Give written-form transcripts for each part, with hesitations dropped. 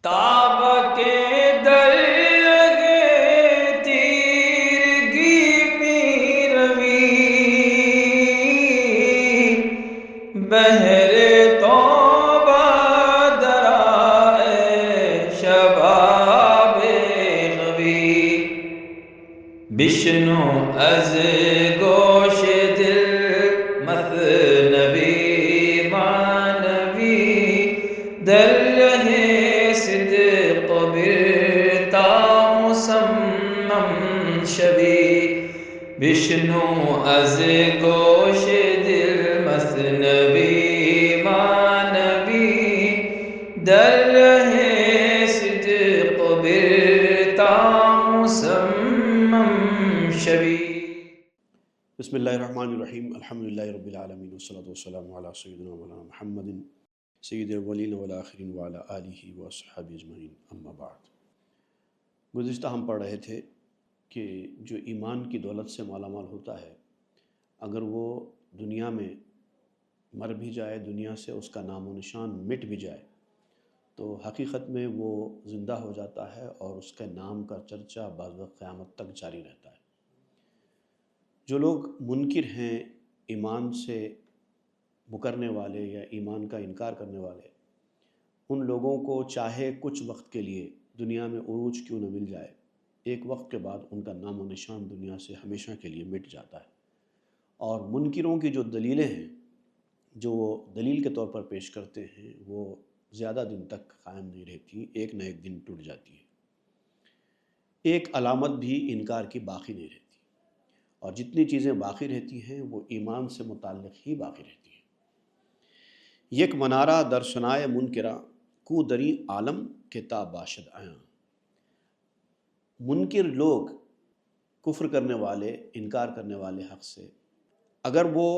تاب کے در لگے تیرگی میں روی بہر توبہ درائے شباب غوی بشنو از گوش دل مثنوی معنوی در رہے صدق برتا مسمم شوی بشنو از گوش دل مثنوی معنوی در رہے صدق برتا مسمم شوی۔ بسم اللہ الرحمن الرحیم، الحمدللہ رب العالمین والصلاة والسلام علی سیدنا مولانا محمد سید الاولین والآخرین وعلی آلہ وصحبہ اجمعین، اما بعد۔ گزشتہ ہم پڑھ رہے تھے کہ جو ایمان کی دولت سے مالا مال ہوتا ہے، اگر وہ دنیا میں مر بھی جائے، دنیا سے اس کا نام و نشان مٹ بھی جائے، تو حقیقت میں وہ زندہ ہو جاتا ہے اور اس کے نام کا چرچا بعد وقت قیامت تک جاری رہتا ہے۔ جو لوگ منکر ہیں، ایمان سے مکرنے والے یا ایمان کا انکار کرنے والے، ان لوگوں کو چاہے کچھ وقت کے لیے دنیا میں عروج کیوں نہ مل جائے، ایک وقت کے بعد ان کا نام و نشان دنیا سے ہمیشہ کے لیے مٹ جاتا ہے۔ اور منکروں کی جو دلیلیں ہیں، جو وہ دلیل کے طور پر پیش کرتے ہیں، وہ زیادہ دن تک قائم نہیں رہتی، ایک نہ ایک دن ٹوٹ جاتی ہے۔ ایک علامت بھی انکار کی باقی نہیں رہتی، اور جتنی چیزیں باقی رہتی ہیں وہ ایمان سے متعلق ہی باقی رہتی ہیں۔ یک منارہ در سنائے منکرہ کو دری عالم کتاب باشد آیاں۔ منکر لوگ، کفر کرنے والے، انکار کرنے والے حق سے، اگر وہ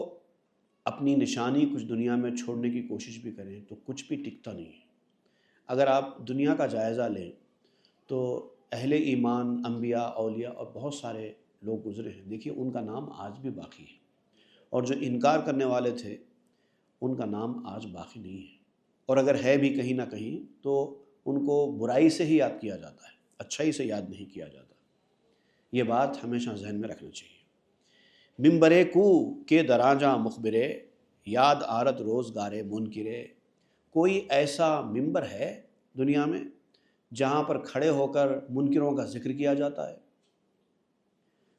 اپنی نشانی کچھ دنیا میں چھوڑنے کی کوشش بھی کریں تو کچھ بھی ٹکتا نہیں ہے۔ اگر آپ دنیا کا جائزہ لیں تو اہل ایمان، انبیاء، اولیاء اور بہت سارے لوگ گزرے ہیں، دیکھیے ان کا نام آج بھی باقی ہے، اور جو انکار کرنے والے تھے ان کا نام آج باقی نہیں ہے، اور اگر ہے بھی کہیں نہ کہیں تو ان کو برائی سے ہی یاد کیا جاتا ہے، اچھائی سے یاد نہیں کیا جاتا۔ یہ بات ہمیشہ ذہن میں رکھنا چاہیے۔ ممبرے کو کے دراجاں مخبرے یاد آرت روزگارے منکرے۔ کوئی ایسا ممبر ہے دنیا میں جہاں پر کھڑے ہو کر منکروں کا ذکر کیا جاتا ہے؟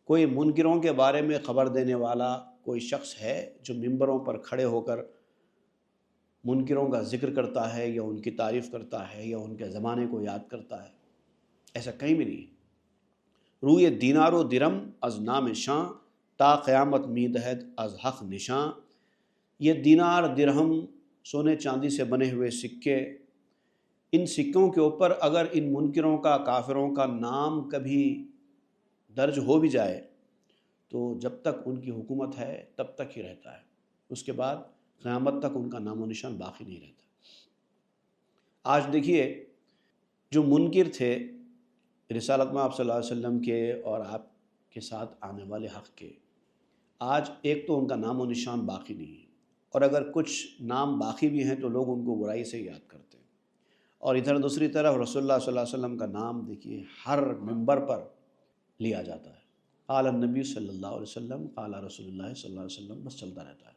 کوئی منکروں کے بارے میں خبر دینے والا کوئی شخص ہے جو ممبروں پر کھڑے ہو کر منکروں کا ذکر کرتا ہے یا ان کی تعریف کرتا ہے یا ان کے زمانے کو یاد کرتا ہے؟ ایسا کہیں بھی نہیں۔ روئے دینار و درم از نام شاں تا قیامت می دہد از حق نشاں۔ یہ دینار، درہم، سونے چاندی سے بنے ہوئے سکے، ان سکوں کے اوپر اگر ان منکروں کا، کافروں کا نام کبھی درج ہو بھی جائے تو جب تک ان کی حکومت ہے تب تک ہی رہتا ہے، اس کے بعد قیامت تک ان کا نام و نشان باقی نہیں رہتا۔ آج دیکھیے، جو منکر تھے رسالت میں آپ صلی اللہ علیہ وسلم کے اور آپ کے ساتھ آنے والے حق کے، آج ایک تو ان کا نام و نشان باقی نہیں ہے، اور اگر کچھ نام باقی بھی ہیں تو لوگ ان کو برائی سے یاد کرتے ہیں، اور ادھر دوسری طرف رسول اللہ صلی اللہ علیہ وسلم کا نام دیکھیے ہر ممبر پر لیا جاتا ہے۔ قال النبی صلی اللہ علیہ وسلم، قال رسول اللہ صلی اللہ علیہ وسلم، بس چلتا رہتا ہے۔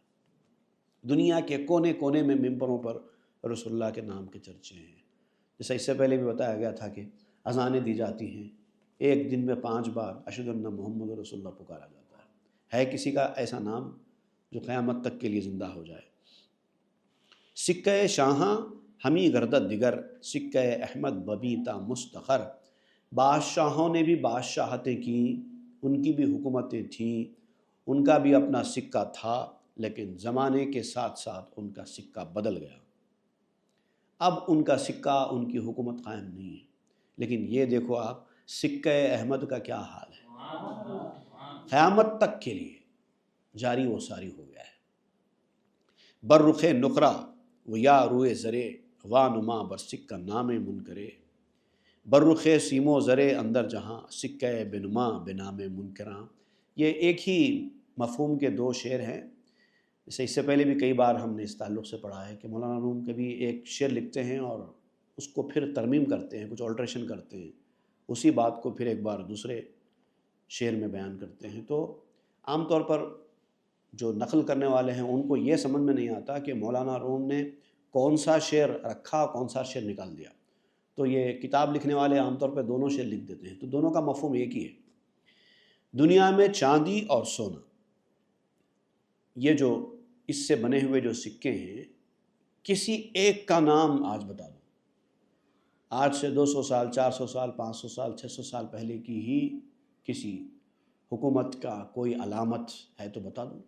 دنیا کے کونے کونے میں ممبروں پر رسول اللہ کے نام کے چرچے ہیں۔ جیسا اس سے پہلے بھی بتایا گیا تھا کہ اذانیں دی جاتی ہیں، ایک دن میں 5 بار اشہد ان محمد رسول اللہ پکارا جاتا ہے کسی کا ایسا نام جو قیامت تک کے لیے زندہ ہو جائے؟ سکہ شاہاں ہمی گردد دیگر، سکہ احمد ببیتا مستخر۔ بادشاہوں نے بھی بادشاہتیں کیں، ان کی بھی حکومتیں تھیں، ان کا بھی اپنا سکہ تھا، لیکن زمانے کے ساتھ ساتھ ان کا سکہ بدل گیا۔ اب ان کا سکہ، ان کی حکومت قائم نہیں ہے، لیکن یہ دیکھو آپ، سکہ احمد کا کیا حال ہے، قیامت تک کے لیے جاری و ساری ہو گیا ہے۔ بررخ نقرہ و یا روئے زرے وا نما بر سکہ نام منکرے۔ بررخ سیم و زرے اندر جہاں، سکہ بنما بنام منکراں۔ یہ ایک ہی مفہوم کے 2 شعر ہیں۔ اس سے پہلے بھی کئی بار ہم نے اس تعلق سے پڑھا ہے کہ مولانا روم کبھی ایک شعر لکھتے ہیں اور اس کو پھر ترمیم کرتے ہیں، کچھ آلٹریشن کرتے ہیں، اسی بات کو پھر ایک بار دوسرے شعر میں بیان کرتے ہیں۔ تو عام طور پر جو نقل کرنے والے ہیں ان کو یہ سمجھ میں نہیں آتا کہ مولانا روم نے کون سا شعر رکھا، کون سا شعر نکال دیا۔ تو یہ کتاب لکھنے والے عام طور پہ دونوں شعر لکھ دیتے ہیں، تو دونوں کا مفہوم ایک ہی ہے۔ دنیا میں چاندی اور سونا، یہ جو اس سے بنے ہوئے جو سکے ہیں، کسی ایک کا نام آج بتا دو، آج سے 200 سال، 400 سال، 500 سال، 600 سال پہلے کی ہی کسی حکومت کا کوئی علامت ہے تو بتا دو۔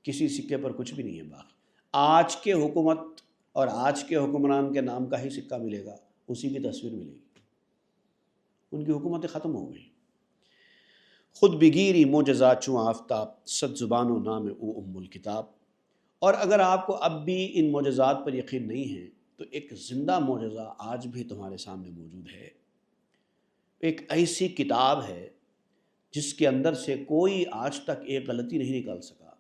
کسی سکے پر کچھ بھی نہیں ہے باقی۔ آج کے حکومت اور آج کے حکمران کے نام کا ہی سکہ ملے گا، اسی کی تصویر ملے گی، ان کی حکومتیں ختم ہو گئی۔ خود بگیری معجزات چوں آفتاب، صد زبان و نام او ام الکتاب۔ اور اگر آپ کو اب بھی ان معجزات پر یقین نہیں ہے تو ایک زندہ معجزہ آج بھی تمہارے سامنے موجود ہے۔ ایک ایسی کتاب ہے جس کے اندر سے کوئی آج تک ایک غلطی نہیں نکال سکا،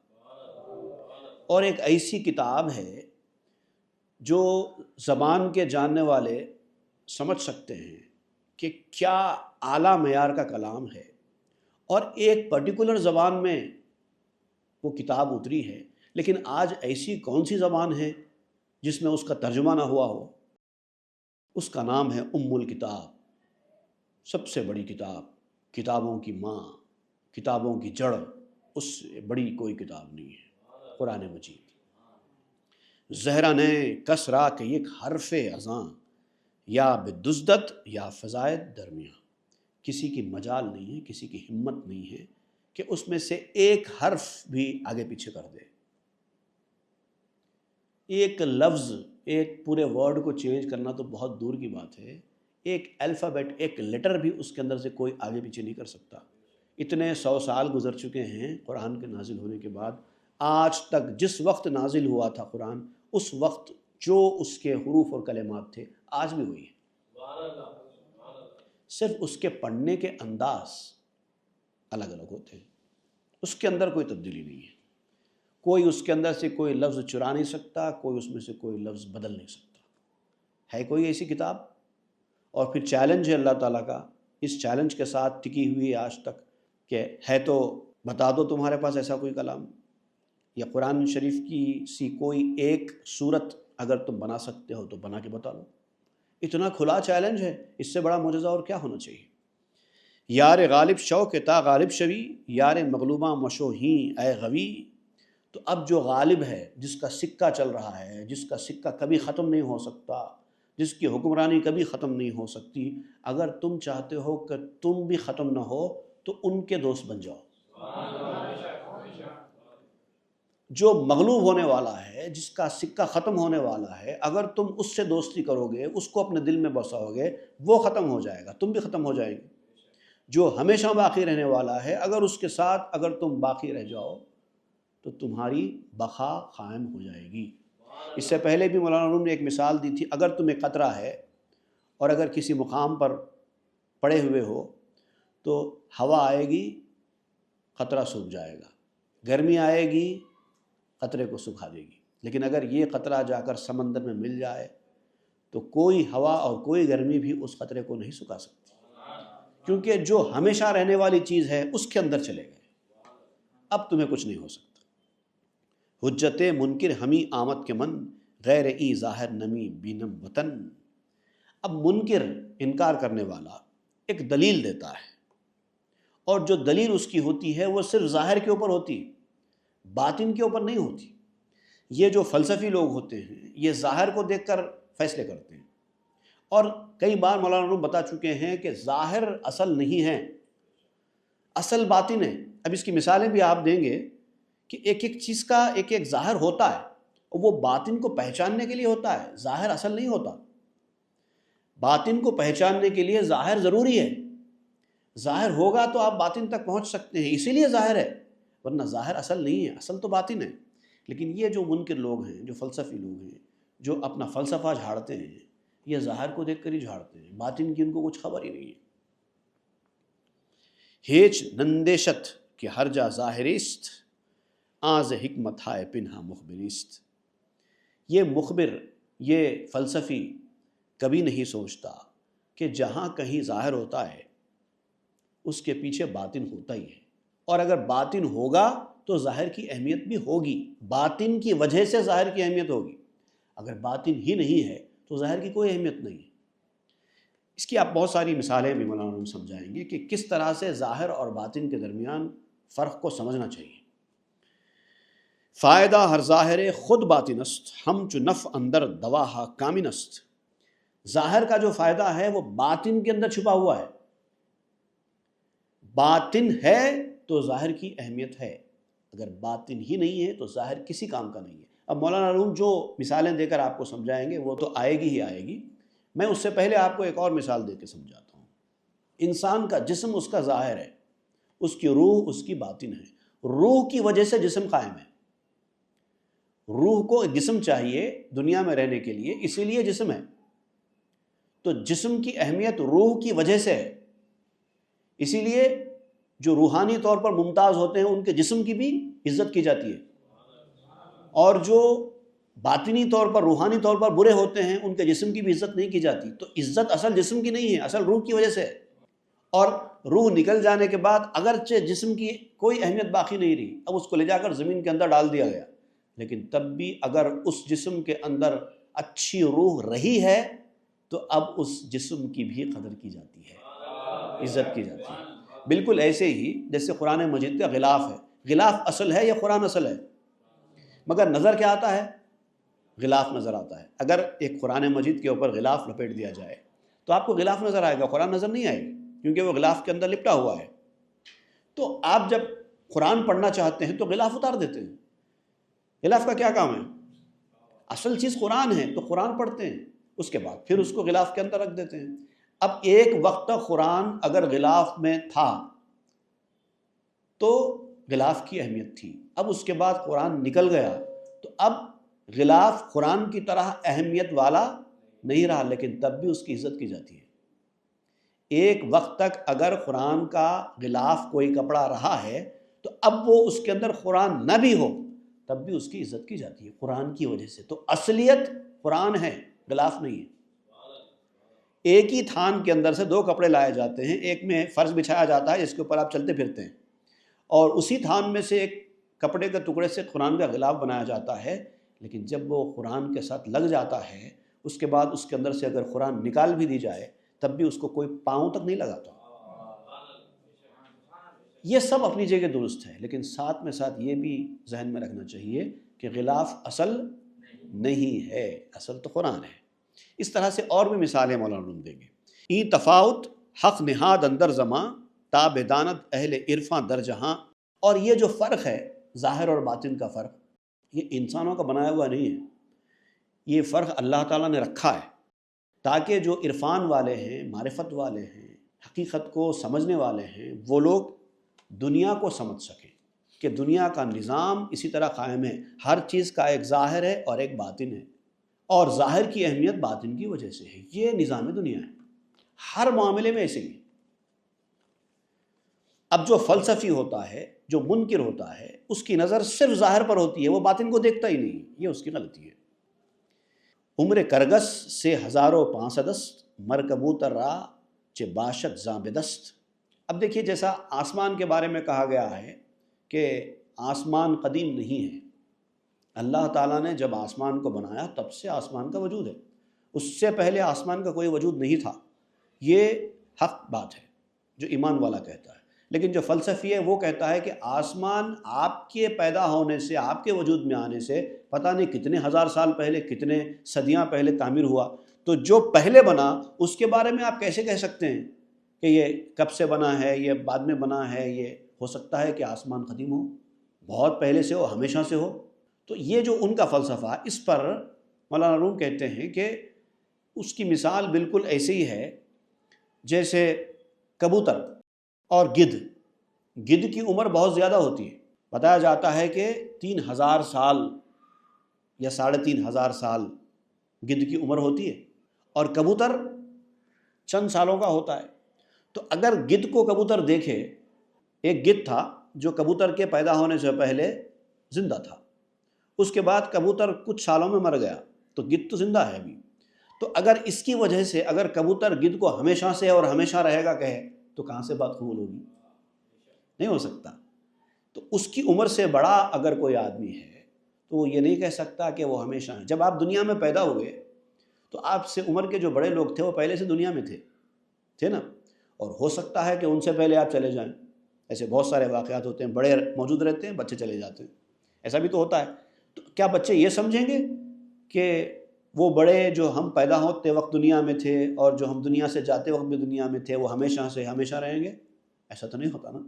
اور ایک ایسی کتاب ہے جو زبان کے جاننے والے سمجھ سکتے ہیں کہ کیا اعلیٰ معیار کا کلام ہے، اور ایک پرٹیکولر زبان میں وہ کتاب اتری ہے۔ لیکن آج ایسی کون سی زبان ہے جس میں اس کا ترجمہ نہ ہوا ہو؟ اس کا نام ہے ام الکتاب، سب سے بڑی کتاب، کتابوں کی ماں، کتابوں کی جڑ، اس سے بڑی کوئی کتاب نہیں ہے قرآن مجید۔ زہرا نے کس را کہ یک حرف اذاں، یا بدزدت یا فضائد درمیاں۔ کسی کی مجال نہیں ہے، کسی کی ہمت نہیں ہے کہ اس میں سے ایک حرف بھی آگے پیچھے کر دے۔ ایک لفظ، ایک پورے ورڈ کو چینج کرنا تو بہت دور کی بات ہے، ایک الفابیٹ، ایک لیٹر بھی اس کے اندر سے کوئی آگے پیچھے نہیں کر سکتا۔ اتنے 100 سال گزر چکے ہیں قرآن کے نازل ہونے کے بعد، آج تک جس وقت نازل ہوا تھا قرآن، اس وقت جو اس کے حروف اور کلمات تھے آج بھی وہی ہے، صرف اس کے پڑھنے کے انداز الگ الگ ہوتے ہیں، اس کے اندر کوئی تبدیلی نہیں ہے۔ کوئی اس کے اندر سے کوئی لفظ چرا نہیں سکتا، کوئی اس میں سے کوئی لفظ بدل نہیں سکتا۔ ہے کوئی ایسی کتاب؟ اور پھر چیلنج ہے اللہ تعالیٰ کا، اس چیلنج کے ساتھ ٹکی ہوئی ہے آج تک کہ ہے تو بتا دو تمہارے پاس ایسا کوئی کلام، یا قرآن شریف کی سی کوئی ایک صورت اگر تم بنا سکتے ہو تو بنا کے بتا دو۔ اتنا کھلا چیلنج ہے، اس سے بڑا معجزہ اور کیا ہونا چاہیے؟ یار غالب شوق تا غالب شوی، یار مغلوبہ مشوہین اے غوی۔ تو اب جو غالب ہے، جس کا سکہ چل رہا ہے، جس کا سکہ کبھی ختم نہیں ہو سکتا، جس کی حکمرانی کبھی ختم نہیں ہو سکتی، اگر تم چاہتے ہو کہ تم بھی ختم نہ ہو تو ان کے دوست بن جاؤ۔ جو مغلوب ہونے والا ہے، جس کا سکہ ختم ہونے والا ہے، اگر تم اس سے دوستی کرو گے، اس کو اپنے دل میں بساؤ گے، وہ ختم ہو جائے گا، تم بھی ختم ہو جائے گے۔ جو ہمیشہ باقی رہنے والا ہے، اگر اس کے ساتھ اگر تم باقی رہ جاؤ تو تمہاری بقا قائم ہو جائے گی۔ اس سے پہلے بھی مولانا روم نے ایک مثال دی تھی، اگر تم ایک قطرہ ہے اور اگر کسی مقام پر پڑے ہوئے ہو تو ہوا آئے گی، قطرہ سوکھ جائے گا، گرمی آئے گی، قطرے کو سکھا دے گی۔ لیکن اگر یہ قطرہ جا کر سمندر میں مل جائے تو کوئی ہوا اور کوئی گرمی بھی اس قطرے کو نہیں سکھا سکتی، کیونکہ جو ہمیشہ رہنے والی چیز ہے اس کے اندر چلے گئے، اب تمہیں کچھ نہیں ہو سکتا۔ حجت منکر ہمی آمد کے من، غیر ای ظاہر نمی بینم وطن۔ اب منکر، انکار کرنے والا، ایک دلیل دیتا ہے، اور جو دلیل اس کی ہوتی ہے وہ صرف ظاہر کے اوپر ہوتی ہے، باطن کے اوپر نہیں ہوتی۔ یہ جو فلسفی لوگ ہوتے ہیں یہ ظاہر کو دیکھ کر فیصلے کرتے ہیں، اور کئی بار مولانا روم بتا چکے ہیں کہ ظاہر اصل نہیں ہے، اصل باطن ہے۔ اب اس کی مثالیں بھی آپ دیں گے کہ ایک ایک چیز کا ایک ایک ظاہر ہوتا ہے، اور وہ باطن کو پہچاننے کے لیے ہوتا ہے، ظاہر اصل نہیں ہوتا۔ باطن کو پہچاننے کے لیے ظاہر ضروری ہے، ظاہر ہوگا تو آپ باطن تک پہنچ سکتے ہیں، اسی لیے ظاہر ہے، ورنہ ظاہر اصل نہیں ہے، اصل تو باطن ہے۔ لیکن یہ جو منکر لوگ ہیں، جو فلسفی لوگ ہیں، جو اپنا فلسفہ جھاڑتے ہیں، یہ ظاہر کو دیکھ کر ہی جھاڑتے ہیں، باطن کی ان کو کچھ خبر ہی نہیں ہے۔ ہیچ نندیشت کہ ہر جا ظاہریست، آز حکمت ہائے پنہا مخبریست۔ یہ مخبر، یہ فلسفی کبھی نہیں سوچتا کہ جہاں کہیں ظاہر ہوتا ہے اس کے پیچھے باطن ہوتا ہی ہے، اور اگر باطن ہوگا تو ظاہر کی اہمیت بھی ہوگی، باطن کی وجہ سے ظاہر کی اہمیت ہوگی۔ اگر باطن ہی نہیں ہے تو ظاہر کی کوئی اہمیت نہیں ہے۔ اس کی آپ بہت ساری مثالیں بھی مولانا سمجھائیں گے کہ کس طرح سے ظاہر اور باطن کے درمیان فرق کو سمجھنا چاہیے۔ فائدہ ہر ظاہر خود باطن است، ہم چو نف اندر دواہا کامن است۔ ظاہر کا جو فائدہ ہے وہ باطن کے اندر چھپا ہوا ہے۔ باطن ہے تو ظاہر کی اہمیت ہے، اگر باطن ہی نہیں ہے تو ظاہر کسی کام کا نہیں ہے۔ اب مولانا روم جو مثالیں دے کر آپ کو سمجھائیں گے وہ تو آئے گی ہی آئے گی، میں اس سے پہلے آپ کو ایک اور مثال دے کے سمجھاتا ہوں۔ انسان کا جسم اس کا ظاہر ہے، اس کی روح اس کی باطن ہے۔ روح کی وجہ سے جسم قائم ہے، روح کو جسم چاہیے دنیا میں رہنے کے لیے، اسی لیے جسم ہے۔ تو جسم کی اہمیت روح کی وجہ سے ہے، اسی لیے جو روحانی طور پر ممتاز ہوتے ہیں ان کے جسم کی بھی عزت کی جاتی ہے، اور جو باطنی طور پر روحانی طور پر برے ہوتے ہیں ان کے جسم کی بھی عزت نہیں کی جاتی۔ تو عزت اصل جسم کی نہیں ہے، اصل روح کی وجہ سے ہے۔ اور روح نکل جانے کے بعد اگرچہ جسم کی کوئی اہمیت باقی نہیں رہی، اب اس کو لے جا کر زمین کے اندر ڈال دیا گیا، لیکن تب بھی اگر اس جسم کے اندر اچھی روح رہی ہے تو اب اس جسم کی بھی قدر کی جاتی ہے، عزت کی جاتی ہے۔ بالکل ایسے ہی جیسے قرآن مجید کا غلاف ہے، غلاف اصل ہے یا قرآن اصل ہے؟ مگر نظر کیا آتا ہے؟ غلاف نظر آتا ہے۔ اگر ایک قرآن مجید کے اوپر غلاف لپیٹ دیا جائے تو آپ کو غلاف نظر آئے گا، قرآن نظر نہیں آئے گا، کیونکہ وہ غلاف کے اندر لپٹا ہوا ہے۔ تو آپ جب قرآن پڑھنا چاہتے ہیں تو غلاف اتار دیتے ہیں۔ غلاف کا کیا کام ہے؟ اصل چیز قرآن ہے تو قرآن پڑھتے ہیں، اس کے بعد پھر اس کو غلاف کے اندر رکھ دیتے ہیں۔ اب ایک وقت تک قرآن اگر غلاف میں تھا تو غلاف کی اہمیت تھی، اب اس کے بعد قرآن نکل گیا تو اب غلاف قرآن کی طرح اہمیت والا نہیں رہا، لیکن تب بھی اس کی عزت کی جاتی ہے۔ ایک وقت تک اگر قرآن کا غلاف کوئی کپڑا رہا ہے تو اب وہ اس کے اندر قرآن نہ بھی ہو تب بھی اس کی عزت کی جاتی ہے قرآن کی وجہ سے۔ تو اصلیت قرآن ہے، غلاف نہیں ہے۔ ایک ہی تھان کے اندر سے دو کپڑے لائے جاتے ہیں، ایک میں فرش بچھایا جاتا ہے جس کے اوپر آپ چلتے پھرتے ہیں، اور اسی تھان میں سے ایک کپڑے کے ٹکڑے سے قرآن کا غلاف بنایا جاتا ہے، لیکن جب وہ قرآن کے ساتھ لگ جاتا ہے اس کے بعد اس کے اندر سے اگر قرآن نکال بھی دی جائے تب بھی اس کو کوئی پاؤں تک نہیں لگاتا۔ یہ سب اپنی جگہ درست ہے، لیکن ساتھ میں ساتھ یہ بھی ذہن میں رکھنا چاہیے کہ غلاف اصل نہیں ہے، اصل تو قرآن ہے۔ اس طرح سے اور بھی مثالیں مولانا روم دیں گے۔ این تفاوت حق نہاد اندر زماں تا بدانت اہل عرفاں در جہاں۔ اور یہ جو فرق ہے ظاہر اور باطن کا فرق، یہ انسانوں کا بنایا ہوا نہیں ہے، یہ فرق اللہ تعالیٰ نے رکھا ہے تاکہ جو عرفان والے ہیں، معرفت والے ہیں، حقیقت کو سمجھنے والے ہیں، وہ لوگ دنیا کو سمجھ سکیں کہ دنیا کا نظام اسی طرح قائم ہے، ہر چیز کا ایک ظاہر ہے اور ایک باطن ہے، اور ظاہر کی اہمیت باطن کی وجہ سے ہے۔ یہ نظام دنیا ہے، ہر معاملے میں ایسے ہی۔ اب جو فلسفی ہوتا ہے، جو منکر ہوتا ہے، اس کی نظر صرف ظاہر پر ہوتی ہے، وہ باطن کو دیکھتا ہی نہیں، یہ اس کی غلطی ہے۔ عمر کرگس سے ہزاروں پانسدست مرکبوتر را چے باشد زاں-بدست۔ اب دیکھیے جیسا آسمان کے بارے میں کہا گیا ہے کہ آسمان قدیم نہیں ہے، اللہ تعالیٰ نے جب آسمان کو بنایا تب سے آسمان کا وجود ہے، اس سے پہلے آسمان کا کوئی وجود نہیں تھا۔ یہ حق بات ہے جو ایمان والا کہتا ہے، لیکن جو فلسفی ہے وہ کہتا ہے کہ آسمان آپ کے پیدا ہونے سے، آپ کے وجود میں آنے سے پتہ نہیں کتنے ہزار سال پہلے، کتنے صدیاں پہلے تعمیر ہوا، تو جو پہلے بنا اس کے بارے میں آپ کیسے کہہ سکتے ہیں کہ یہ کب سے بنا ہے، یہ بعد میں بنا ہے؟ یہ ہو سکتا ہے کہ آسمان قدیم ہو، بہت پہلے سے ہو، ہمیشہ سے ہو۔ تو یہ جو ان کا فلسفہ، اس پر مولانا روم کہتے ہیں کہ اس کی مثال بالکل ایسے ہی ہے جیسے کبوتر اور گدھ۔ گدھ کی عمر بہت زیادہ ہوتی ہے، بتایا جاتا ہے کہ 3000 سال یا 3500 سال گدھ کی عمر ہوتی ہے، اور کبوتر چند سالوں کا ہوتا ہے۔ تو اگر گدھ کو کبوتر دیکھے، ایک گدھ تھا جو کبوتر کے پیدا ہونے سے پہلے زندہ تھا، اس کے بعد کبوتر کچھ سالوں میں مر گیا، تو گدھ تو زندہ ہے ابھی۔ تو اگر اس کی وجہ سے اگر کبوتر گدھ کو ہمیشہ سے اور ہمیشہ رہے گا کہے تو کہاں سے بات قبول ہوگی؟ نہیں ہو سکتا۔ تو اس کی عمر سے بڑا اگر کوئی آدمی ہے تو وہ یہ نہیں کہہ سکتا کہ وہ ہمیشہ ہے۔ جب آپ دنیا میں پیدا ہوئے تو آپ سے عمر کے جو بڑے لوگ تھے وہ پہلے سے دنیا میں تھے نا، اور ہو سکتا ہے کہ ان سے پہلے آپ چلے جائیں۔ ایسے بہت سارے واقعات ہوتے ہیں، بڑے موجود رہتے ہیں، بچے چلے جاتے ہیں، ایسا بھی تو ہوتا ہے۔ تو کیا بچے یہ سمجھیں گے کہ وہ بڑے جو ہم پیدا ہوتے وقت دنیا میں تھے اور جو ہم دنیا سے جاتے وقت بھی دنیا میں تھے وہ ہمیشہ سے ہمیشہ رہیں گے؟ ایسا تو نہیں ہوتا نا۔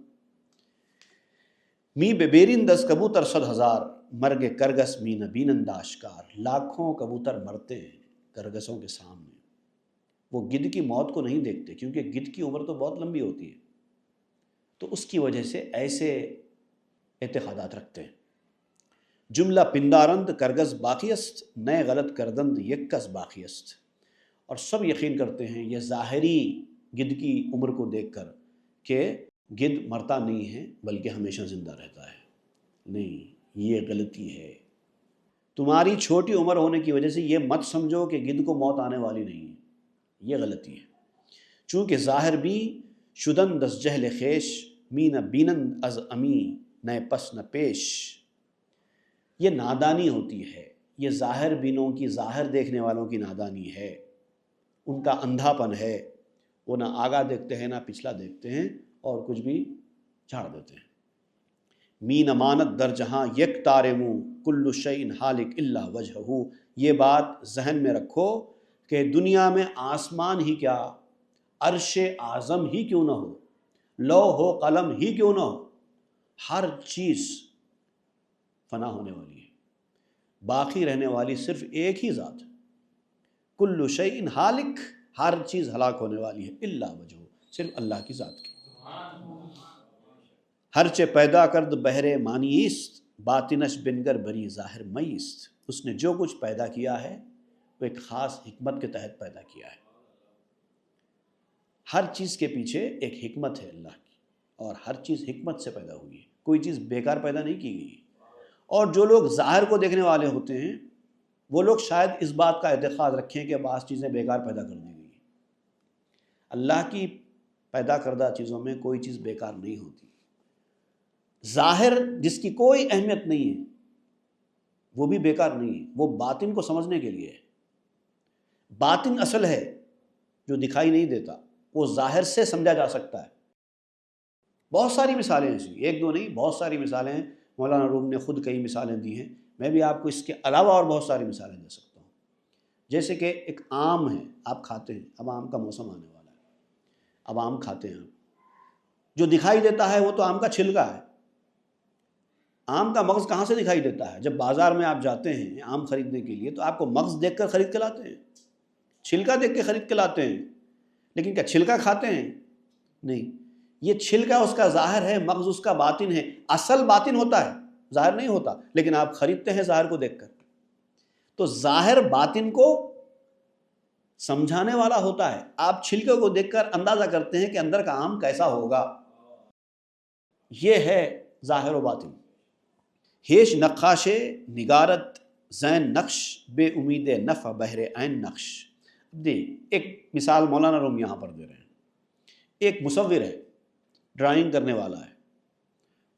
می ببیرین دس کبوتر 100,000 مرگ کرگس می نبینند آشکار۔ لاکھوں کبوتر مرتے ہیں کرگسوں کے سامنے، وہ گدھ کی موت کو نہیں دیکھتے کیونکہ گدھ کی عمر تو بہت لمبی ہوتی ہے، تو اس کی وجہ سے ایسے اعتقادات رکھتے ہیں۔ جملہ پندارند کرگس باقی است، نئے غلط کردند یک کس باقی است۔ اور سب یقین کرتے ہیں یہ ظاہری گدھ کی عمر کو دیکھ کر کہ گدھ مرتا نہیں ہے بلکہ ہمیشہ زندہ رہتا ہے۔ نہیں، یہ غلطی ہے۔ تمہاری چھوٹی عمر ہونے کی وجہ سے یہ مت سمجھو کہ گدھ کو موت آنے والی نہیں ہے، یہ غلطی ہے۔ چونکہ ظاہر بھی شدن دس جہل خیش، می نہ بینند از امی نئے پس نہ پیش۔ یہ نادانی ہوتی ہے، یہ ظاہر بینوں کی، ظاہر دیکھنے والوں کی نادانی ہے، ان کا اندھا پن ہے، وہ نہ آگا دیکھتے ہیں نہ پچھلا دیکھتے ہیں اور کچھ بھی جھاڑ دیتے ہیں۔ می نہ مانت در جہاں یک تارے منہ، کل شیء ہالک الا وجہہ۔ یہ بات ذہن میں رکھو کہ دنیا میں آسمان ہی کیا، عرش اعظم ہی کیوں نہ ہو، لوح و قلم ہی کیوں نہ ہو، ہر چیز فنا ہونے والی ہے، باقی رہنے والی صرف ایک ہی ذات۔ کل شیء ہالک، ہر چیز ہلاک ہونے والی ہے، الا وجہ، صرف اللہ کی ذات کی۔ ہر چے پیدا کرد بہرے مانی است، باطنش بنگر بری ظاہر مئی است۔ اس نے جو کچھ پیدا کیا ہے وہ ایک خاص حکمت کے تحت پیدا کیا ہے۔ ہر چیز کے پیچھے ایک حکمت ہے اللہ کی، اور ہر چیز حکمت سے پیدا ہوئی ہے، کوئی چیز بیکار پیدا نہیں کی گئی ہے۔ اور جو لوگ ظاہر کو دیکھنے والے ہوتے ہیں وہ لوگ شاید اس بات کا اعتقاد رکھیں کہ بعض چیزیں بیکار پیدا کر دی گئی ہیں۔ اللہ کی پیدا کردہ چیزوں میں کوئی چیز بیکار نہیں ہوتی۔ ظاہر جس کی کوئی اہمیت نہیں ہے وہ بھی بیکار نہیں ہے، وہ باطن کو سمجھنے کے لیے ہے۔ باطن اصل ہے جو دکھائی نہیں دیتا، وہ ظاہر سے سمجھا جا سکتا ہے۔ بہت ساری مثالیں ایسی، ایک دو نہیں، بہت ساری مثالیں ہیں۔ مولانا روم نے خود کئی مثالیں دی ہیں، میں بھی آپ کو اس کے علاوہ اور بہت ساری مثالیں دے سکتا ہوں۔ جیسے کہ ایک آم ہے، آپ کھاتے ہیں، اب آم کا موسم آنے والا ہے، اب آم کھاتے ہیں آپ، جو دکھائی دیتا ہے وہ تو آم کا چھلکا ہے۔ آم کا مغز کہاں سے دکھائی دیتا ہے؟ جب بازار میں آپ جاتے ہیں آم خریدنے کے لیے تو آپ کو مغز دیکھ کر خرید کے لاتے ہیں، چھلکا دیکھ کے خرید کے لاتے ہیں، لیکن کیا چھلکا کھاتے ہیں؟ نہیں، یہ چھلکا اس کا ظاہر ہے، مغز اس کا باطن ہے۔ اصل باطن ہوتا ہے، ظاہر نہیں ہوتا، لیکن آپ خریدتے ہیں ظاہر کو دیکھ کر۔ تو ظاہر باطن کو سمجھانے والا ہوتا ہے، آپ چھلکے کو دیکھ کر اندازہ کرتے ہیں کہ اندر کا آم کیسا ہوگا۔ یہ ہے ظاہر و باطن۔ ہیش نقاش نگارت زین نقش، بے امید نفع بہر عین نقش۔ ایک مثال مولانا روم یہاں پر دے رہے ہیں۔ ایک مصور ہے، ڈرائنگ کرنے والا ہے،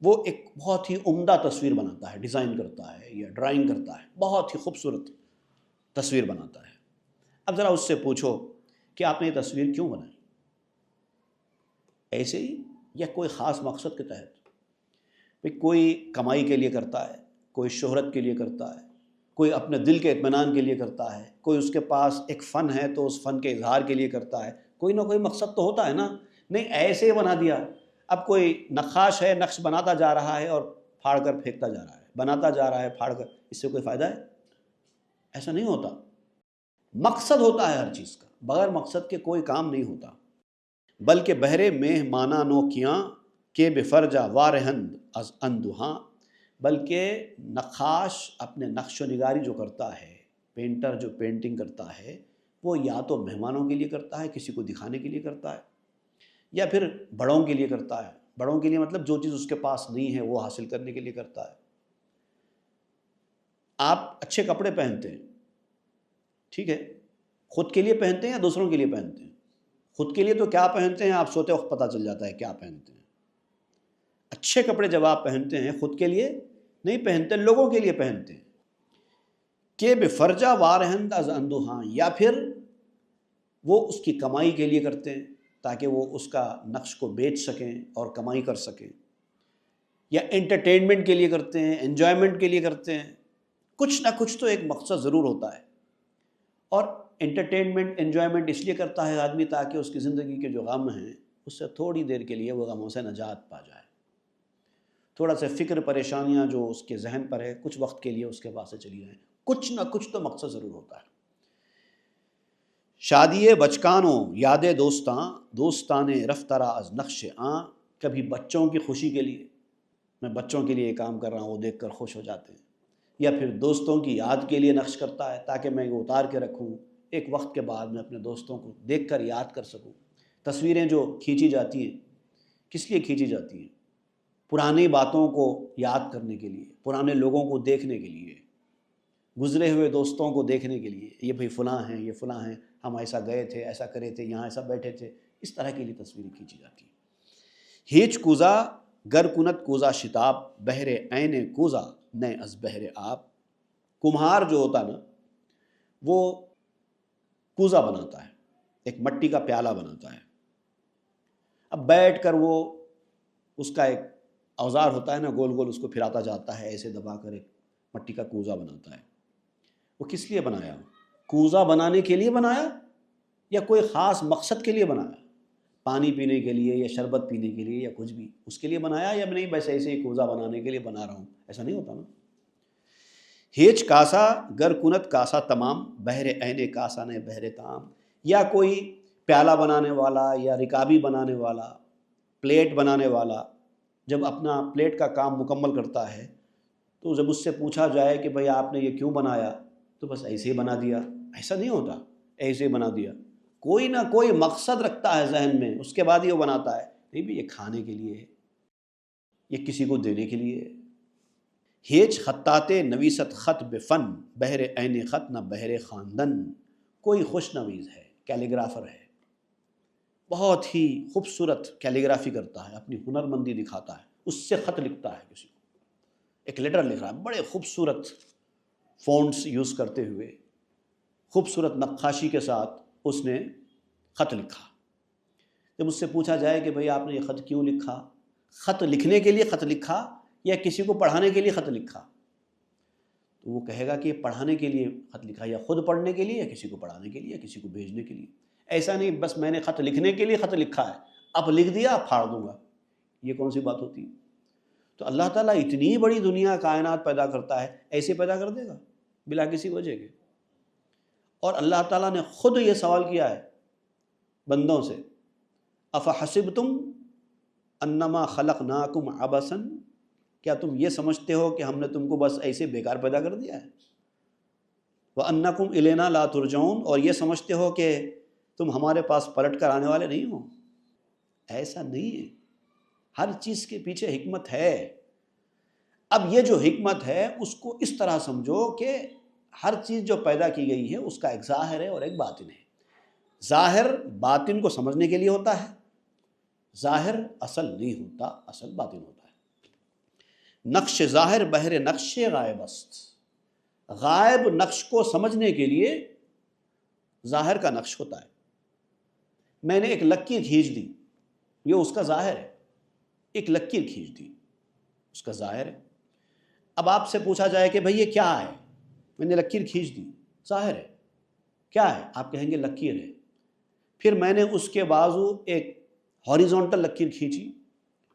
وہ ایک بہت ہی عمدہ تصویر بناتا ہے، ڈیزائن کرتا ہے یا ڈرائنگ کرتا ہے، بہت ہی خوبصورت تصویر بناتا ہے۔ اب ذرا اس سے پوچھو کہ آپ نے یہ تصویر کیوں بنائی؟ ایسے ہی یا کوئی خاص مقصد کے تحت؟ کوئی کمائی کے لیے کرتا ہے، کوئی شہرت کے لیے کرتا ہے، کوئی اپنے دل کے اطمینان کے لیے کرتا ہے، کوئی اس کے پاس ایک فن ہے تو اس فن کے اظہار کے لیے کرتا ہے، کوئی نہ کوئی مقصد تو ہوتا ہے نا۔ نہیں ایسے ہی بنا دیا۔ اب کوئی نقاش ہے، نقش بناتا جا رہا ہے اور پھاڑ کر پھینکتا جا رہا ہے، بناتا جا رہا ہے پھاڑ کر، اس سے کوئی فائدہ ہے؟ ایسا نہیں ہوتا۔ مقصد ہوتا ہے ہر چیز کا، بغیر مقصد کے کوئی کام نہیں ہوتا۔ بلکہ بہرے مہمانہ نو کیاں کہ بے فرجا وارہند از اندوہاں۔ بلکہ نقاش اپنے نقش و نگاری جو کرتا ہے، پینٹر جو پینٹنگ کرتا ہے، وہ یا تو مہمانوں کے لیے کرتا ہے، کسی کو دکھانے کے لیے کرتا ہے، یا پھر بڑوں کے لیے کرتا ہے۔ بڑوں کے لیے مطلب جو چیز اس کے پاس نہیں ہے وہ حاصل کرنے کے لیے کرتا ہے۔ آپ اچھے کپڑے پہنتے ہیں، ٹھیک ہے، خود کے لیے پہنتے ہیں یا دوسروں کے لیے پہنتے ہیں؟ خود کے لیے تو کیا پہنتے ہیں آپ سوتے وقت پتہ چل جاتا ہے کیا پہنتے ہیں۔ اچھے کپڑے جب آپ پہنتے ہیں خود کے لیے نہیں پہنتے، لوگوں کے لیے پہنتے ہیں۔ کہ بفرجہ وارہند از اندوہاں، یا پھر وہ اس کی کمائی کے لیے کرتے ہیں تاکہ وہ اس کا نقش کو بیچ سکیں اور کمائی کر سکیں، یا انٹرٹینمنٹ کے لیے کرتے ہیں، انجوائمنٹ کے لیے کرتے ہیں۔ کچھ نہ کچھ تو ایک مقصد ضرور ہوتا ہے، اور انٹرٹینمنٹ انجوائمنٹ اس لیے کرتا ہے آدمی تاکہ اس کی زندگی کے جو غم ہیں اس سے تھوڑی دیر کے لیے وہ غموں سے نجات پا جائے، تھوڑا سا فکر پریشانیاں جو اس کے ذہن پر ہے کچھ وقت کے لیے اس کے پاس سے چلی جائیں۔ کچھ نہ کچھ تو مقصد ضرور ہوتا ہے۔ شادی بچکانوں یاد دوستان رفترا از نقش آں، کبھی بچوں کی خوشی کے لیے، میں بچوں کے لیے یہ کام کر رہا ہوں وہ دیکھ کر خوش ہو جاتے ہیں، یا پھر دوستوں کی یاد کے لیے نقش کرتا ہے تاکہ میں وہ اتار کے رکھوں، ایک وقت کے بعد میں اپنے دوستوں کو دیکھ کر یاد کر سکوں۔ تصویریں جو کھینچی جاتی ہیں کس لیے کھینچی جاتی ہیں؟ پرانی باتوں کو یاد کرنے کے لیے، پرانے لوگوں کو دیکھنے کے لیے، گزرے ہوئے دوستوں کو دیکھنے کے لیے، یہ بھئی فلاں ہیں، یہ فلاں ہیں، ہم ایسا گئے تھے، ایسا کرے تھے، یہاں ایسا بیٹھے تھے، اس طرح کے لیے تصویریں کھینچی جاتی ہیں۔ ہیچ کوزا گر کنت کوزا شتاب، بہر عین کوزا نئے از بہر آب۔ کمہار جو ہوتا نا وہ کوزا بناتا ہے، ایک مٹی کا پیالہ بناتا ہے، اب بیٹھ کر وہ اس کا ایک اوزار ہوتا ہے نا، گول گول اس کو پھراتا جاتا ہے، ایسے دبا کر ایک مٹی کا کوزا بناتا ہے۔ وہ کس لیے بنایا؟ کوزا بنانے کے لیے بنایا یا کوئی خاص مقصد کے لیے بنایا؟ پانی پینے کے لیے یا شربت پینے کے لیے یا کچھ بھی اس کے لیے بنایا، یا نہیں بس ایسے ہی کوزا بنانے کے لیے بنا رہا ہوں؟ ایسا نہیں ہوتا نا۔ ہیچ کاسا گر کنت کاسا تمام، بہر عین کاسا نے بہر تام، یا کوئی پیالہ بنانے والا یا رکابی بنانے والا، پلیٹ بنانے والا جب اپنا پلیٹ کا کام مکمل کرتا ہے تو جب اس سے پوچھا جائے کہ بھئی آپ نے یہ کیوں بنایا، تو بس ایسے ہی بنا دیا۔ ایسا نہیں ہوتا ایسے ہی بنا دیا، کوئی نہ کوئی مقصد رکھتا ہے ذہن میں، اس کے بعد یہ بناتا ہے۔ نہیں بھی یہ کھانے کے لیے ہے، یہ کسی کو دینے کے لیے ہے۔ ہیچ خطاط نویست خط بفن، بہر عین خط نہ بہر خواندن۔ کوئی خوش نویس ہے، کیلیگرافر ہے، بہت ہی خوبصورت کیلیگرافی کرتا ہے، اپنی ہنرمندی دکھاتا ہے، اس سے خط لکھتا ہے، کسی کو ایک لیٹر لکھ رہا ہے بڑے خوبصورت فونٹس یوز کرتے ہوئے، خوبصورت نقاشی کے ساتھ اس نے خط لکھا۔ جب اس سے پوچھا جائے کہ بھئی آپ نے یہ خط کیوں لکھا، خط لکھنے کے لیے خط لکھا یا کسی کو پڑھانے کے لیے خط لکھا، تو وہ کہے گا کہ یہ پڑھانے کے لیے خط لکھا، یا خود پڑھنے کے لیے، یا کسی کو پڑھانے کے لیے، یا کسی کو بھیجنے کے لیے۔ ایسا نہیں بس میں نے خط لکھنے کے لیے خط لکھا ہے، اب لکھ دیا اب پھاڑ دوں گا، یہ کون سی بات ہوتی ہے؟ تو اللہ تعالیٰ اتنی بڑی دنیا کائنات پیدا کرتا ہے، ایسے پیدا کر دے گا بلا کسی وجہ کے؟ اور اللہ تعالیٰ نے خود یہ سوال کیا ہے بندوں سے، افحسبتم انما خلقناکم عبثا، کیا تم یہ سمجھتے ہو کہ ہم نے تم کو بس ایسے بیکار پیدا کر دیا ہے؟ وانکم الینا لا ترجعون، اور یہ سمجھتے ہو کہ تم ہمارے پاس پلٹ کر آنے والے نہیں ہو؟ ایسا نہیں ہے، ہر چیز کے پیچھے حکمت ہے۔ اب یہ جو حکمت ہے اس کو اس طرح سمجھو کہ ہر چیز جو پیدا کی گئی ہے اس کا ایک ظاہر ہے اور ایک باطن ہے۔ ظاہر باطن کو سمجھنے کے لیے ہوتا ہے، ظاہر اصل نہیں ہوتا، اصل باطن ہوتا ہے۔ نقش ظاہر بہر نقش غائب است، غائب نقش کو سمجھنے کے لیے ظاہر کا نقش ہوتا ہے۔ میں نے ایک لکیر کھینچ دی، یہ اس کا ظاہر ہے، ایک لکیر کھینچ دی اس کا ظاہر ہے۔ اب آپ سے پوچھا جائے کہ بھئی یہ کیا ہے، میں نے لکیر کھینچ دی، ظاہر ہے، کیا ہے؟ آپ کہیں گے لکیر ہے۔ پھر میں نے اس کے بازو ایک ہاریزونٹل لکیر کھینچی،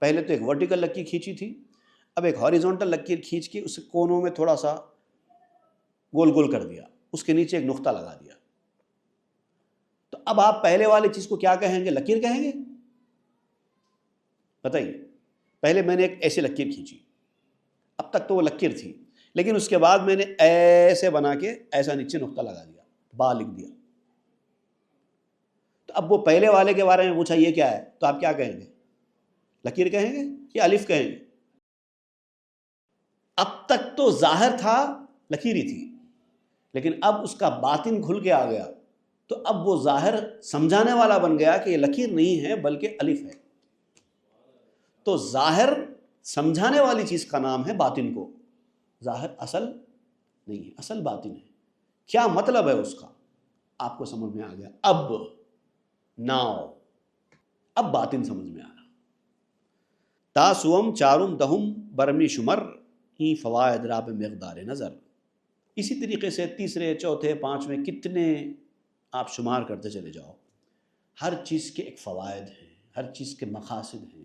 پہلے تو ایک ورٹیکل لکیر کھینچی تھی، اب ایک ہاریزونٹل لکیر کھینچ کے اس کونوں میں تھوڑا سا گول گول کر دیا، اس کے نیچے ایک نقطہ لگا دیا۔ تو اب آپ پہلے والی چیز کو کیا کہیں گے؟ لکیر کہیں گے؟ بتائیے، پہلے میں نے ایک ایسے لکیر کھینچی، اب تک تو وہ لکیر تھی، لیکن اس کے بعد میں نے ایسے بنا کے ایسا نیچے نقطہ لگا دیا، با لکھ دیا۔ تو اب وہ پہلے والے کے بارے میں پوچھا یہ کیا ہے، تو آپ کیا کہیں گے؟ لکیر کہیں گے یا الف کہیں گے؟ اب تک تو ظاہر تھا، لکیر ہی تھی، لیکن اب اس کا باطن کھل کے آ گیا تو اب وہ ظاہر سمجھانے والا بن گیا کہ یہ لکیر نہیں ہے بلکہ الف ہے. تو ظاہر سمجھانے والی چیز کا نام ہے باطن کو. ظاہر اصل نہیں ہے، اصل باطن ہے. کیا مطلب ہے اس کا آپ کو سمجھ میں آ گیا. اب ناؤ اب باطن سمجھ میں آ رہا. تاسوم چارم دہم برمی شمر ہی فوائد راب مقدار نظر. اسی طریقے سے تیسرے چوتھے پانچویں کتنے آپ شمار کرتے چلے جاؤ، ہر چیز کے ایک فوائد ہیں، ہر چیز کے مقاصد ہیں،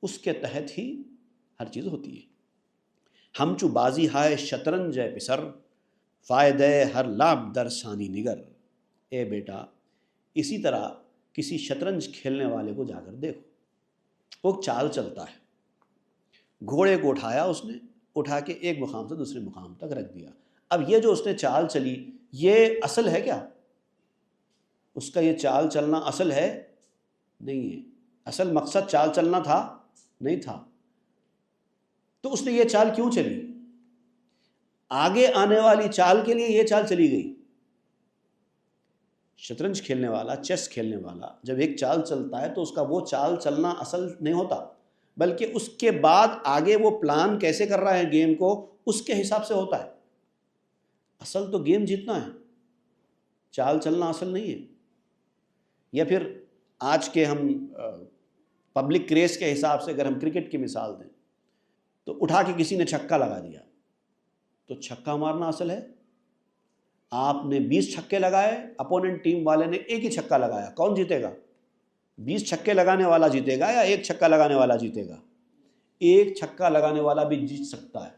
اس کے تحت ہی ہر چیز ہوتی ہے. ہم چو بازی ہائے شطرنج ہے پسر فائدہ ہر لاب در ثانی نگر. اے بیٹا اسی طرح کسی شطرنج کھیلنے والے کو جا کر دیکھو، وہ چال چلتا ہے. گھوڑے کو اٹھایا اس نے، اٹھا کے ایک مقام سے دوسرے مقام تک رکھ دیا. اب یہ جو اس نے چال چلی یہ اصل ہے کیا؟ اس کا یہ چال چلنا اصل ہے؟ نہیں ہے. اصل مقصد چال چلنا تھا؟ نہیں تھا. تو اس نے یہ چال کیوں چلی؟ آگے آنے والی چال کے لیے یہ چال چلی گئی. شطرنج کھیلنے والا، چیس کھیلنے والا جب ایک چال چلتا ہے تو اس کا وہ چال چلنا اصل نہیں ہوتا، بلکہ اس کے بعد آگے وہ پلان کیسے کر رہا ہے گیم کو اس کے حساب سے ہوتا ہے. اصل تو گیم جیتنا ہے، چال چلنا اصل نہیں ہے. یا پھر آج کے ہم پبلک کریز کے حساب سے اگر ہم کرکٹ کی مثال دیں تو اٹھا کے کسی نے چھکا لگا دیا تو چھکا مارنا اصل ہے. آپ نے 20 چھکے لگائے، اپوننٹ ٹیم والے نے ایک ہی چھکا لگایا، کون جیتے گا؟ 20 چھکے لگانے والا جیتے گا یا ایک چھکا لگانے والا جیتے گا؟ ایک چھکا لگانے والا بھی جیت سکتا ہے.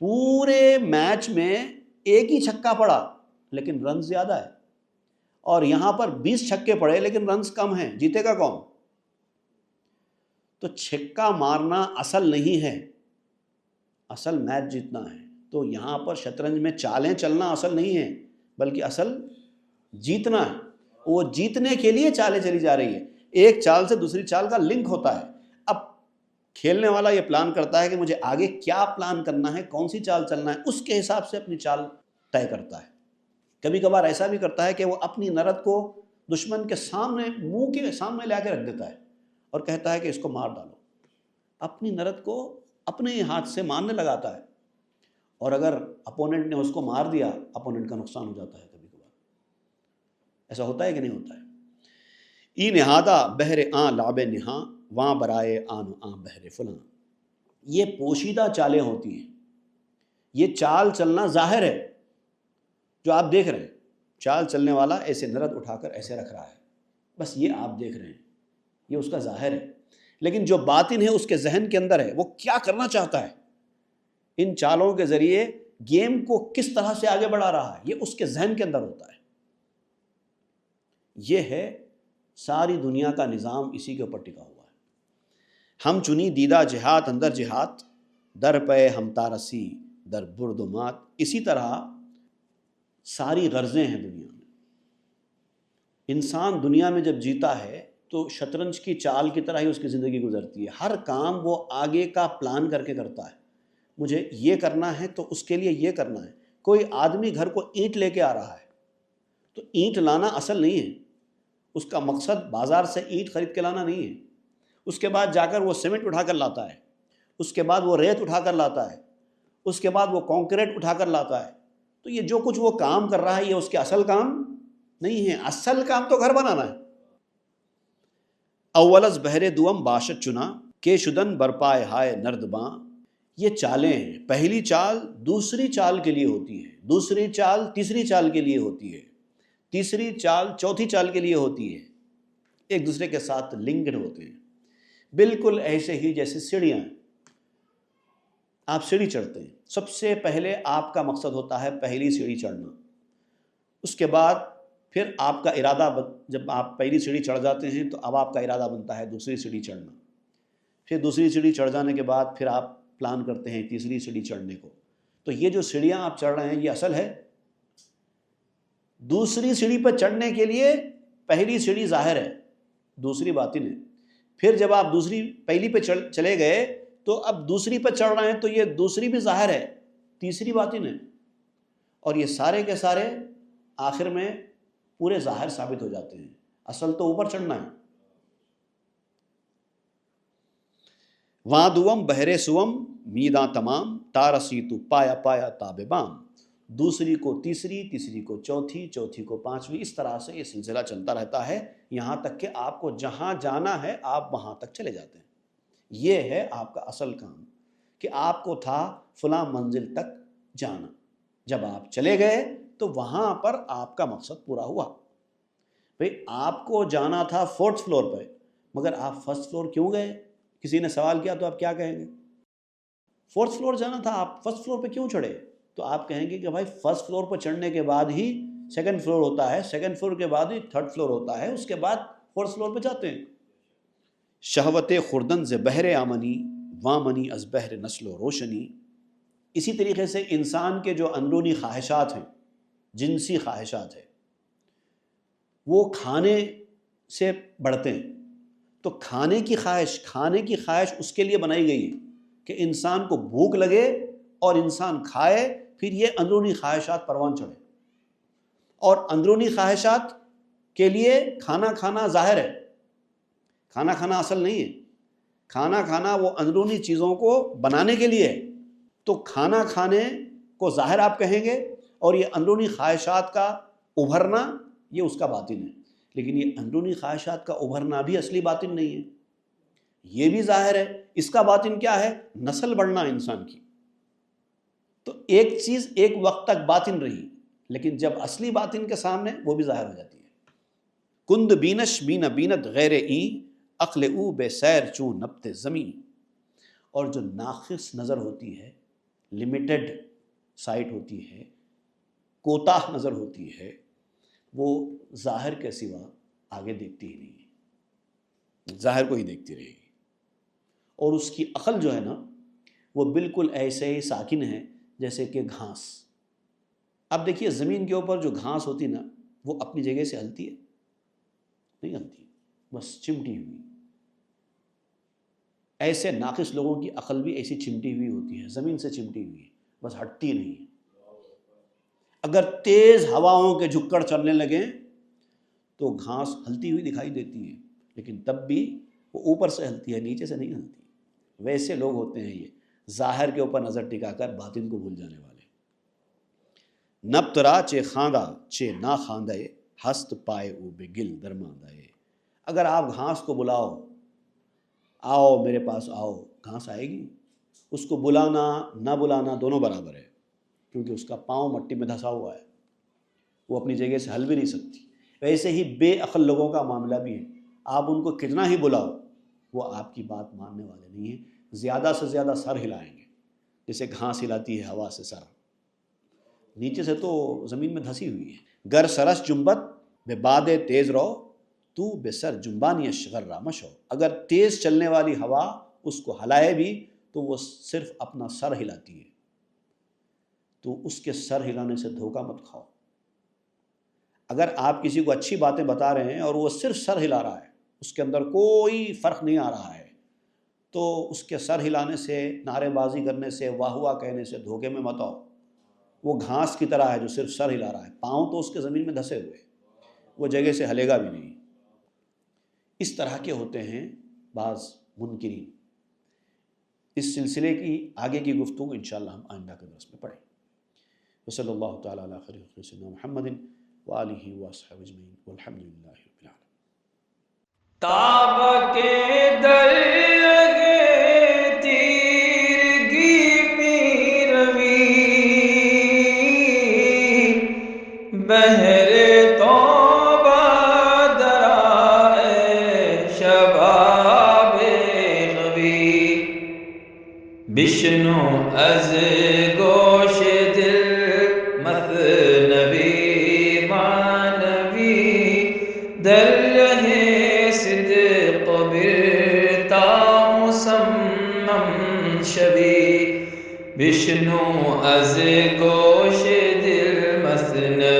پورے میچ میں ایک ہی چھکا پڑا لیکن رن زیادہ ہے، اور یہاں پر 20 چھکے پڑے لیکن رنز کم ہیں، جیتے گا کون؟ تو چھکا مارنا اصل نہیں ہے، اصل میچ جیتنا ہے. تو یہاں پر شطرنج میں چالیں چلنا اصل نہیں ہے بلکہ اصل جیتنا ہے. وہ جیتنے کے لیے چالیں چلی جا رہی ہے. ایک چال سے دوسری چال کا لنک ہوتا ہے. اب کھیلنے والا یہ پلان کرتا ہے کہ مجھے آگے کیا پلان کرنا ہے، کون سی چال چلنا ہے، اس کے حساب سے اپنی چال طے کرتا ہے. کبھی کبھار ایسا بھی کرتا ہے کہ وہ اپنی نرد کو دشمن کے سامنے، منہ کے سامنے لا کے رکھ دیتا ہے اور کہتا ہے کہ اس کو مار ڈالو. اپنی نرد کو اپنے ہی ہاتھ سے مارنے لگاتا ہے، اور اگر اپوننٹ نے اس کو مار دیا اپوننٹ کا نقصان ہو جاتا ہے. کبھی کبھار ایسا ہوتا ہے کہ نہیں ہوتا ہے؟ ای نہادہ بہر آں لاب نہاں واں برائے آن آں بہر فلاں. یہ پوشیدہ چالیں ہوتی ہیں. یہ چال چلنا ظاہر ہے جو آپ دیکھ رہے ہیں. چال چلنے والا ایسے نرد اٹھا کر ایسے رکھ رہا ہے، بس یہ آپ دیکھ رہے ہیں، یہ اس کا ظاہر ہے. لیکن جو باطن ہے اس کے ذہن کے اندر ہے، وہ کیا کرنا چاہتا ہے، ان چالوں کے ذریعے گیم کو کس طرح سے آگے بڑھا رہا ہے، یہ اس کے ذہن کے اندر ہوتا ہے. یہ ہے ساری دنیا کا نظام، اسی کے اوپر ٹکا ہوا ہے. ہم چنی دیدہ جہات اندر جہات در پے ہم تارسی در برد و مات. اسی طرح ساری غرضیں ہیں دنیا میں. انسان دنیا میں جب جیتا ہے تو شطرنج کی چال کی طرح ہی اس کی زندگی گزرتی ہے. ہر کام وہ آگے کا پلان کر کے کرتا ہے. مجھے یہ کرنا ہے تو اس کے لیے یہ کرنا ہے. کوئی آدمی گھر کو اینٹ لے کے آ رہا ہے تو اینٹ لانا اصل نہیں ہے، اس کا مقصد بازار سے اینٹ خرید کے لانا نہیں ہے. اس کے بعد جا کر وہ سیمنٹ اٹھا کر لاتا ہے، اس کے بعد وہ ریت اٹھا کر لاتا ہے، اس کے بعد وہ کانکریٹ اٹھا کر لاتا ہے. تو یہ جو کچھ وہ کام کر رہا ہے یہ اس کے اصل کام نہیں ہے. اصل کام تو گھر بنانا ہے. اولز بہرے دوم باشد چنا کے شدن برپائے ہائے نردباں. یہ چالیں ہیں. پہلی چال دوسری چال کے لیے ہوتی ہے، دوسری چال تیسری چال کے لیے ہوتی ہے، تیسری چال چوتھی چال کے لیے ہوتی ہے. ایک دوسرے کے ساتھ لنکڈ ہوتے ہیں. بالکل ایسے ہی جیسے سیڑھیاں ہیں. آپ سیڑھی چڑھتے ہیں، سب سے پہلے آپ کا مقصد ہوتا ہے پہلی سیڑھی چڑھنا. اس کے بعد پھر آپ کا ارادہ جب آپ پہلی سیڑھی چڑھ جاتے ہیں تو اب آپ کا ارادہ بنتا ہے دوسری سیڑھی چڑھنا. پھر دوسری سیڑھی چڑھ جانے کے بعد پھر آپ پلان کرتے ہیں تیسری سیڑھی چڑھنے کو. تو یہ جو سیڑھیاں آپ چڑھ رہے ہیں یہ اصل ہے. دوسری سیڑھی پر چڑھنے کے لیے پہلی سیڑھی ظاہر ہے، دوسری باطن ہے. پھر جب آپ پہلی پہ چلے گئے تو اب دوسری پہ چڑھ رہے ہیں تو یہ دوسری بھی ظاہر ہے، تیسری باطن ہے. اور یہ سارے کے سارے آخر میں پورے ظاہر ثابت ہو جاتے ہیں، اصل تو اوپر چڑھنا ہے۔ وہاں دوم بہرے سوم میداں تمام، تارسی تو پایا پایا تاب بام، دوسری کو تیسری، تیسری کو چوتھی، چوتھی کو پانچویں، اس طرح سے یہ سلسلہ چلتا رہتا ہے یہاں تک کہ آپ کو جہاں جانا ہے آپ وہاں تک چلے جاتے ہیں۔ یہ ہے آپ کا اصل کام کہ آپ کو تھا فلاں منزل تک جانا، جب آپ چلے گئے تو وہاں پر آپ کا مقصد پورا ہوا۔ بھئی آپ کو جانا تھا 4th فلور پہ، مگر آپ 1st فلور کیوں گئے؟ کسی نے سوال کیا تو آپ کیا کہیں گے؟ 4th فلور جانا تھا، آپ 1st فلور پہ کیوں چڑھے؟ تو آپ کہیں گے کہ بھائی 1st فلور پر چڑھنے کے بعد ہی 2nd فلور ہوتا ہے، 2nd فلور کے بعد ہی 3rd فلور ہوتا ہے، اس کے بعد 4th فلور پہ جاتے ہیں۔ شہوت خوردن ز بہر آمنی وامنی از بہر نسل و روشنی، اسی طریقے سے انسان کے جو اندرونی خواہشات ہیں، جنسی خواہشات ہیں، وہ کھانے سے بڑھتے ہیں۔ تو کھانے کی خواہش اس کے لیے بنائی گئی ہے کہ انسان کو بھوک لگے اور انسان کھائے، پھر یہ اندرونی خواہشات پروان چڑھے۔ اور اندرونی خواہشات کے لیے کھانا کھانا ظاہر ہے، کھانا کھانا اصل نہیں ہے۔ کھانا کھانا وہ اندرونی چیزوں کو بنانے کے لیے ہے۔ تو کھانا کھانے کو ظاہر آپ کہیں گے، اور یہ اندرونی خواہشات کا ابھرنا یہ اس کا باطن ہے۔ لیکن یہ اندرونی خواہشات کا ابھرنا بھی اصلی باطن نہیں ہے، یہ بھی ظاہر ہے۔ اس کا باطن کیا ہے؟ نسل بڑھنا انسان کی۔ تو ایک چیز ایک وقت تک باطن رہی، لیکن جب اصلی باطن کے سامنے وہ بھی ظاہر ہو جاتی ہے۔ کند بینش بین بیند غیر ای، عقل او بے سیر چون نبت زمین، اور جو ناقص نظر ہوتی ہے، لمیٹڈ سائٹ ہوتی ہے، کوتاہ نظر ہوتی ہے، وہ ظاہر کے سوا آگے دیکھتی ہی نہیں ہے، ظاہر کو ہی دیکھتی رہے گی۔ اور اس کی عقل جو ہے نا، وہ بالکل ایسے ہی ساکن ہے جیسے کہ گھاس۔ اب دیکھیے زمین کے اوپر جو گھاس ہوتی نا، وہ اپنی جگہ سے ہلتی ہے؟ نہیں ہلتی، بس چمٹی ہوئی۔ ایسے ناقص لوگوں کی عقل بھی ایسی چمٹی ہوئی ہوتی ہے، زمین سے چمٹی ہوئی ہے، بس ہٹتی نہیں ہے۔ اگر تیز ہواؤں کے جھکڑ چلنے لگیں تو گھاس ہلتی ہوئی دکھائی دیتی ہے، لیکن تب بھی وہ اوپر سے ہلتی ہے، نیچے سے نہیں ہلتی۔ ویسے لوگ ہوتے ہیں یہ، ظاہر کے اوپر نظر ٹکا کر باطن کو بھول جانے والے۔ نبترا چے خاندہ چے نا خاندے، ہست پائے او بے گل درماندے۔ اگر آپ گھاس کو بلاؤ، آؤ میرے پاس آؤ، گھاس آئے گی؟ اس کو بلانا نہ بلانا دونوں برابر ہے، کیونکہ اس کا پاؤں مٹی میں دھسا ہوا ہے، وہ اپنی جگہ سے ہل بھی نہیں سکتی۔ ویسے ہی بے عقل لوگوں کا معاملہ بھی ہے، آپ ان کو کتنا ہی بلاؤ وہ آپ کی بات ماننے والے نہیں ہیں، زیادہ سے زیادہ سر ہلائیں گے، جیسے گھاس ہلاتی ہے ہوا سے سر، نیچے سے تو زمین میں دھسی ہوئی ہے۔ گر سرس جنبت بے باد تیز رو، تو بے سر جنبانی شغر رامش ہو۔ اگر تیز چلنے والی ہوا اس کو ہلائے بھی تو وہ صرف اپنا سر ہلاتی ہے، تو اس کے سر ہلانے سے دھوکہ مت کھاؤ۔ اگر آپ کسی کو اچھی باتیں بتا رہے ہیں اور وہ صرف سر ہلا رہا ہے، اس کے اندر کوئی فرق نہیں آ رہا ہے، تو اس کے سر ہلانے سے، نعرے بازی کرنے سے، واہ واہ کہنے سے دھوکے میں مت آؤ۔ وہ گھاس کی طرح ہے جو صرف سر ہلا رہا ہے، پاؤں تو اس کے زمین میں دھسے ہوئے، وہ جگہ سے ہلے گا بھی نہیں۔ اس طرح کے ہوتے ہیں بعض منکرین۔ اس سلسلے کی آگے کی گفتگو انشاءاللہ ہم آئندہ کے درس میں پڑھیں۔ وصلی اللہ تعالیٰ علی خیر خلق سیدنا محمد وآلہ وصحبہ اجمعین والحمد للہ رب العالمین۔ تاب کے در لگے تیرگی میں روی، بہر توبہ درائے شباب غوی، بشنو از گوش دل مثنوی معنوی، در رہے صدق برتا مسمم شوی، بشنو از گوش دل مثنوی